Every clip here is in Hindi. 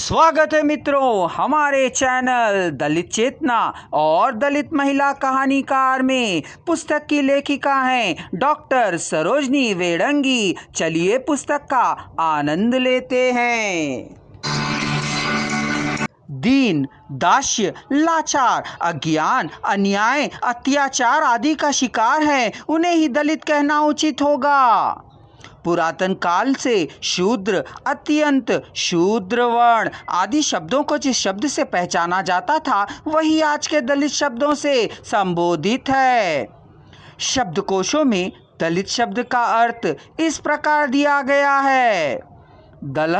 स्वागत है मित्रों हमारे चैनल दलित चेतना और दलित महिला कहानीकार में। पुस्तक की लेखिका हैं डॉक्टर सरोजनी वेडंगी। चलिए पुस्तक का आनंद लेते हैं। दीन, दास्य, लाचार, अज्ञान, अन्याय, अत्याचार आदि का शिकार है, उन्हें ही दलित कहना उचित होगा। पुरातन काल से शूद्र, अत्यंत शूद्र वर्ण आदि शब्दों को जिस शब्द से पहचाना जाता था वही आज के दलित शब्दों से संबोधित है। शब्दकोशों में दलित शब्द का अर्थ इस प्रकार दिया गया है: दल,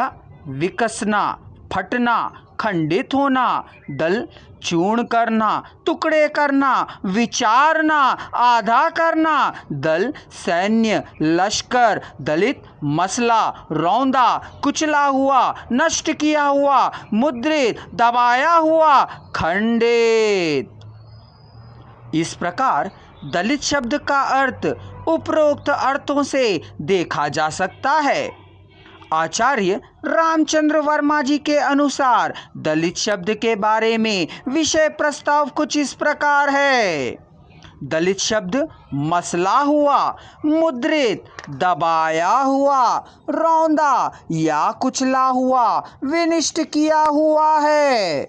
विकसना, फटना, खंडित होना, दल, चूर्ण करना, टुकड़े करना, विचारना, आधा करना, दल, सैन्य, लश्कर, दलित, मसला, रौंदा, कुचला हुआ, नष्ट किया हुआ, मुद्रित, दबाया हुआ, खंडित। इस प्रकार दलित शब्द का अर्थ उपरोक्त अर्थों से देखा जा सकता है। आचार्य रामचंद्र वर्मा जी के अनुसार दलित शब्द के बारे में विषय प्रस्ताव कुछ इस प्रकार है: दलित शब्द मसला हुआ, मुद्रित, दबाया हुआ, रौंदा या कुचला हुआ, विनिष्ट किया हुआ है।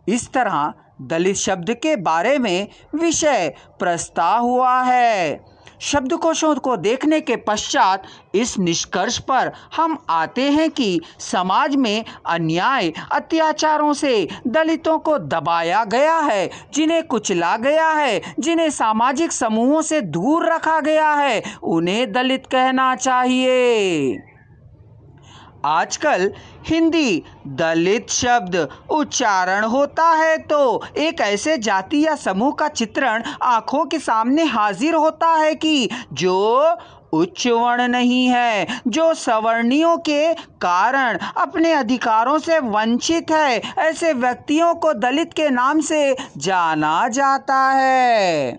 इस तरह दलित शब्द के बारे में विषय प्रस्ताव हुआ है। शब्दकोशों को देखने के पश्चात इस निष्कर्ष पर हम आते हैं कि समाज में अन्याय, अत्याचारों से दलितों को दबाया गया है, जिन्हें कुचला गया है, जिन्हें सामाजिक समूहों से दूर रखा गया है, उन्हें दलित कहना चाहिए। आजकल हिंदी दलित शब्द उच्चारण होता है तो एक ऐसे जाति या समूह का चित्रण आंखों के सामने हाजिर होता है कि जो उच्च वर्ण नहीं है, जो सवर्णियों के कारण अपने अधिकारों से वंचित है, ऐसे व्यक्तियों को दलित के नाम से जाना जाता है।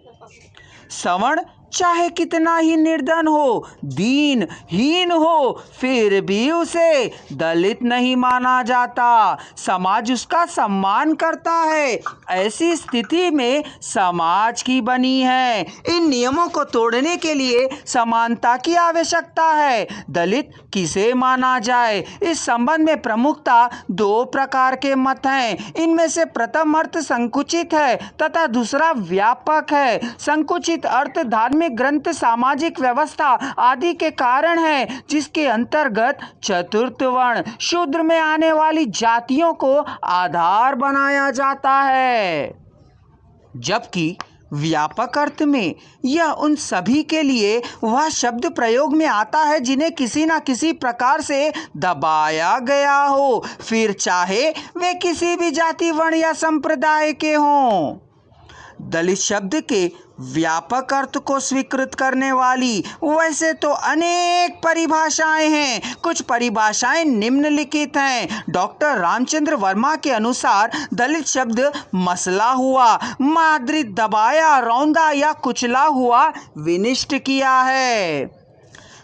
सवर्ण चाहे कितना ही निर्धन हो, दीन हीन हो, फिर भी उसे दलित नहीं माना जाता। समाज उसका सम्मान करता है। ऐसी स्थिति में समाज की बनी है। इन नियमों को तोड़ने के लिए समानता की आवश्यकता है। दलित किसे माना जाए, इस संबंध में प्रमुखता दो प्रकार के मत हैं। इनमें से प्रथम अर्थ संकुचित है तथा दूसरा व्यापक है। संकुचित अर्थ धार्मिक ग्रंथ, सामाजिक व्यवस्था आदि के कारण है, जिसके अंतर्गत चतुर्थ वर्ण शूद्र में आने वाली जातियों को आधार बनाया जाता है। जबकि व्यापक अर्थ में यह उन सभी के लिए वह शब्द प्रयोग में आता है जिन्हें किसी न किसी प्रकार से दबाया गया हो, फिर चाहे वे किसी भी जाति, वर्ण या संप्रदाय के हों। दलित शब्द के व्यापक अर्थ को स्वीकृत करने वाली वैसे तो अनेक परिभाषाएं हैं। कुछ परिभाषाएं निम्नलिखित हैं। डॉक्टर रामचंद्र वर्मा के अनुसार दलित शब्द मसला हुआ, मुद्रित, दबाया, रौंदा या कुचला हुआ, विनिष्ट किया है।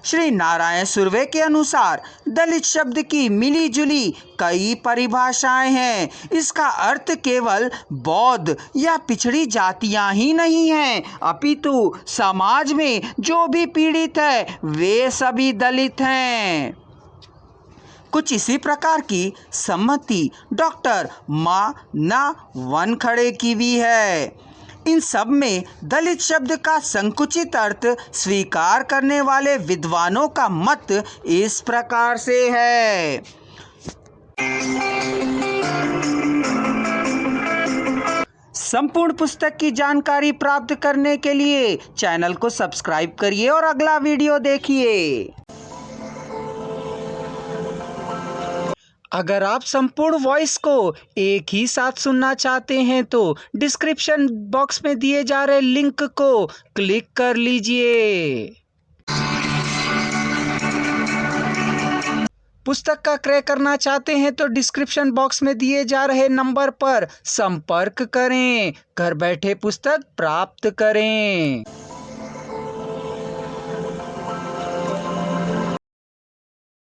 श्री नारायण सुर्वे के अनुसार दलित शब्द की मिली जुली कई परिभाषाएं हैं। इसका अर्थ केवल बौद्ध या पिछड़ी जातियां ही नहीं हैं, अपितु समाज में जो भी पीड़ित है वे सभी दलित हैं। कुछ इसी प्रकार की सम्मति डॉक्टर मा ना वनखड़े की भी है। इन सब में दलित शब्द का संकुचित अर्थ स्वीकार करने वाले विद्वानों का मत इस प्रकार से है: संपूर्ण पुस्तक की जानकारी प्राप्त करने के लिए चैनल को सब्सक्राइब करिए और अगला वीडियो देखिए। अगर आप संपूर्ण वॉइस को एक ही साथ सुनना चाहते हैं तो डिस्क्रिप्शन बॉक्स में दिए जा रहे लिंक को क्लिक कर लीजिए। पुस्तक का क्रय करना चाहते हैं तो डिस्क्रिप्शन बॉक्स में दिए जा रहे नंबर पर संपर्क करें। घर बैठे पुस्तक प्राप्त करें।